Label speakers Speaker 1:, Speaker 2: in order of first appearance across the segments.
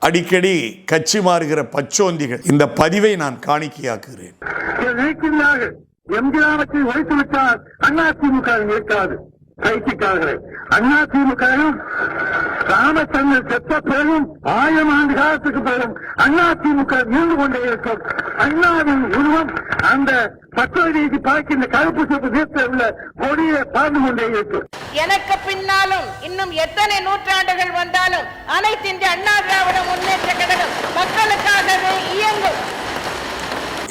Speaker 1: அடிக்கடி கட்சி மாறுகிற பச்சோந்திகள் இந்த பதிவை நான் காணிக்கையாக்குகிறேன்.
Speaker 2: எம்ஜிஆருக்கு ஒழித்து விட்டால் அதிமுக இருக்காது. பயிற்சிக்காரர்கள் அதிமுகவும் ராமச்சந்திரன் செத்த பிறகும் 1000 ஆண்டு காலத்துக்கு பிறகும் அதிமுக நீண்டு கொண்டே இருக்கும். அண்ணாவின் உருவம் அந்த பத்தொழுதி பார்க்கின்ற கருப்பு சொப்பு வீட்டில் உள்ள கொடியை பார்த்து கொண்டே இருக்கும்.
Speaker 3: எனக்கு பின்னாலும் இன்னும் எத்தனை நூற்றாண்டுகள் வந்தாலும் அனைத்து இந்திய அண்ணா திராவிட முன்னேற்ற கழகம் மக்களுக்காகவே இயங்கும்.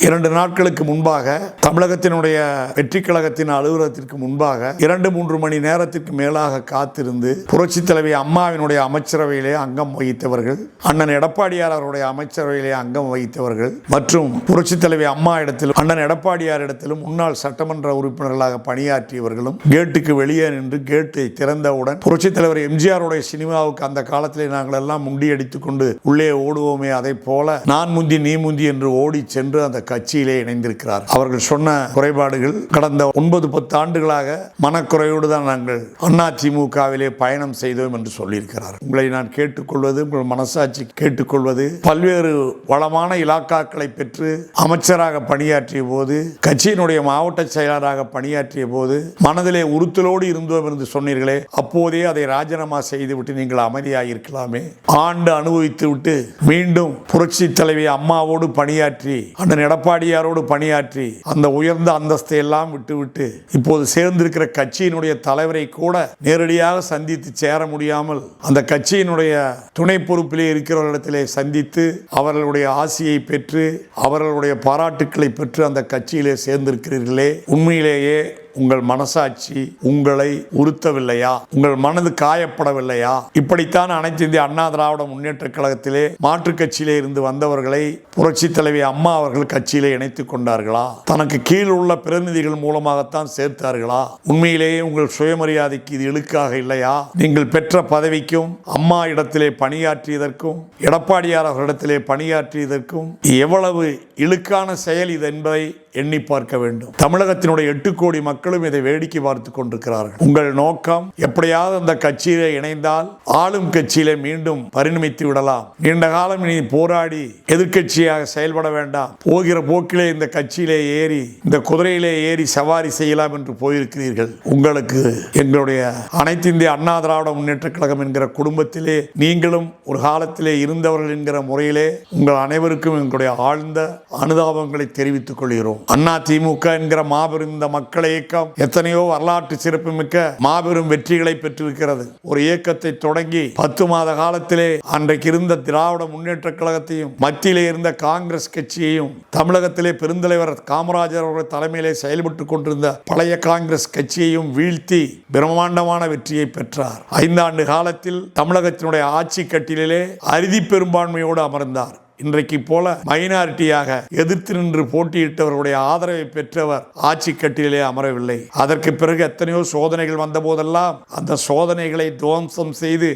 Speaker 1: 2 நாட்களுக்கு முன்பாக தமிழகத்தினுடைய வெற்றி கழகத்தின் அலுவலகத்திற்கு முன்பாக 2-3 மணி நேரத்திற்கு மேலாக காத்திருந்து புரட்சி தலைவி அம்மாவினுடைய அமைச்சரவையிலே அங்கம் வகித்தவர்கள், அண்ணன் எடப்பாடியார் அவருடைய அமைச்சரவையிலே அங்கம் வகித்தவர்கள் மற்றும் புரட்சி தலைவி அம்மா இடத்திலும் அண்ணன் எடப்பாடியார் இடத்திலும் முன்னாள் சட்டமன்ற உறுப்பினர்களாக பணியாற்றியவர்களும் கேட்டுக்கு வெளியே நின்று கேட்டை திறந்தவுடன் புரட்சி தலைவர் எம்ஜிஆருடைய சினிமாவுக்கு அந்த காலத்திலே நாங்கள் எல்லாம் முண்டியடித்துக் கொண்டு உள்ளே ஓடுவோமே, அதை போல நான் முந்தி நீ முந்தி என்று ஓடி சென்று அந்த கட்சியிலே இணைந்திருக்கிறார். அவர்கள் சொன்ன குறைபாடுகள் கடந்த 9-10 ஆண்டுகளாக மனக்குறையோடு தான் நாங்கள் அதிமுகவிலே பயணம் செய்தோம் என்று சொல்லியிருக்கிறார். உங்களை நான் கேட்டுக்கொள்வது, உங்கள் மனசாட்சி கேட்டுக்கொள்வது, பல்வேறு வளமான இலாக்காக்களை பெற்று அமைச்சராக பணியாற்றிய போது, கட்சியினுடைய மாவட்ட செயலராக பணியாற்றிய போது மனதிலே உறுத்தலோடு இருந்தோம் என்று சொன்னீர்களே, அப்போதே அதை ராஜினாமா செய்துவிட்டு நீங்கள் அமைதியாக இருக்கலாமே. ஆண்டு அனுபவித்து விட்டு மீண்டும் புரட்சி தலைவி அம்மாவோடு பணியாற்றி அண்ணன் எடப்பாடியாரோடு பணியாற்றி அந்த உயர்ந்த அந்தஸ்தை எல்லாம் விட்டுவிட்டு இப்போது சேர்ந்திருக்கிற கட்சியினுடைய தலைவரை கூட நேரடியாக சந்தித்து சேர முடியாமல் அந்த கட்சியினுடைய துணை பொறுப்பிலே இருக்கிறவர்களிடத்திலே சந்தித்து அவர்களுடைய ஆசியை பெற்று அவர்களுடைய பாராட்டுக்களை பெற்று அந்த கட்சியிலே சேர்ந்திருக்கிறீர்களே, உண்மையிலேயே உங்கள் மனசாட்சி உங்களை உறுத்தவில்லையா? உங்கள் மனது காயப்படவில்லையா? இப்படித்தான் அனைத்து இந்திய அண்ணா திராவிட முன்னேற்ற கழகத்திலே மாற்றுக் கட்சியிலே இருந்து வந்தவர்களை புரட்சி தலைவி அம்மா அவர்கள் கட்சியிலே இணைத்துக் கொண்டார்களா? தனக்கு கீழ் உள்ள பிரதிநிதிகள் மூலமாகத்தான் சேர்த்தார்களா? உண்மையிலேயே உங்கள் சுயமரியாதைக்கு இது இழுக்காக இல்லையா? நீங்கள் பெற்ற பதவிக்கும் அம்மா இடத்திலே பணியாற்றியதற்கும் எடப்பாடியார் அவர்களிடத்திலே பணியாற்றியதற்கும் எவ்வளவு இழுக்கான செயல் இது என்பதை எண்ணி பார்க்க வேண்டும். தமிழகத்தினுடைய 8 கோடி மக்களும் இதை வேடிக்கை பார்த்துக் கொண்டிருக்கிறார்கள். உங்கள் நோக்கம் எப்படியாவது அந்த கட்சியிலே இணைந்தால் ஆளும் கட்சியிலே மீண்டும் பரிணமித்து விடலாம், நீண்ட காலம் இனி போராடி எதிர்கட்சியாக செயல்பட வேண்டாம், போகிற போக்கிலே இந்த கட்சியிலே ஏறி இந்த குதிரையிலே ஏறி சவாரி செய்யலாம் என்று போயிருக்கிறீர்கள். உங்களுக்கு எங்களுடைய அனைத்து இந்திய அண்ணா திராவிட முன்னேற்ற கழகம் என்கிற குடும்பத்திலே நீங்களும் ஒரு காலத்திலே இருந்தவர்கள் என்கிற முறையிலே உங்கள் அனைவருக்கும் எங்களுடைய ஆழ்ந்த அனுதாபங்களை தெரிவித்துக் கொள்கிறோம். அதிமுக என்கிற மாபெரும் இந்த மக்கள் இயக்கம் எத்தனையோ வரலாற்று சிறப்புமிக்க மாபெரும் வெற்றிகளை பெற்றிருக்கிறது. ஒரு இயக்கத்தை தொடங்கி 10 மாத காலத்திலே அன்றைக்கு இருந்த திராவிட முன்னேற்ற கழகத்தையும் மத்தியிலே இருந்த காங்கிரஸ் கட்சியையும் தமிழகத்திலே பெருந்தலைவர் காமராஜர் அவர்கள் தலைமையிலே செயல்பட்டுக் கொண்டிருந்த பழைய காங்கிரஸ் கட்சியையும் வீழ்த்தி பிரம்மாண்டமான வெற்றியை பெற்றார். 5 ஆண்டு காலத்தில் தமிழகத்தினுடைய ஆட்சி கட்டிலே அறுதி பெரும்பான்மையோடு அமர்ந்தார். இன்றைக்கு போல மைனாரிட்டியாக எதிர்த்து நின்று போட்டியிட்டவர்களுடைய ஆதரவை பெற்றவர் ஆட்சி கட்டிலே அமரவில்லை. அதற்கு பிறகு எத்தனையோ சோதனைகள் வந்த போதெல்லாம் அந்த சோதனைகளை துவம்சம் செய்து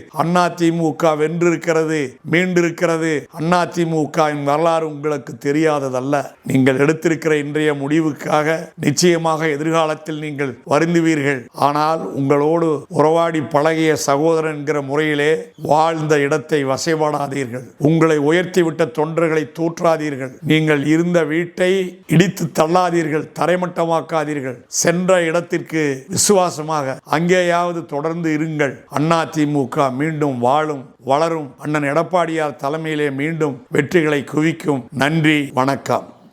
Speaker 1: அதிமுக வென்றிருக்கிறது, மீண்டிருக்கிறது. அதிமுகவின் வரலாறு உங்களுக்கு தெரியாததல்ல. நீங்கள் எடுத்திருக்கிற இன்றைய முடிவுக்காக நிச்சயமாக எதிர்காலத்தில் நீங்கள் வருந்துவீர்கள். ஆனால் உங்களோடு உறவாடி பழகிய சகோதரன் என்கிற முறையிலே வாழ்ந்த இடத்தை வசைபாடாதீர்கள். உங்களை உயர்த்திவிட்ட தொண்டர்களை தூற்றாதீர்கள். நீங்கள் இருந்த வீட்டை இடித்து தள்ளாதீர்கள், தரைமட்டமாக்காதீர்கள். சென்ற இடத்திற்கு விசுவாசமாக அங்கேயாவது தொடர்ந்து இருங்கள். அதிமுக மீண்டும் வாழும், வளரும். அண்ணன் எடப்பாடியார் தலைமையிலே மீண்டும் வெற்றிகளை குவிக்கும். நன்றி, வணக்கம்.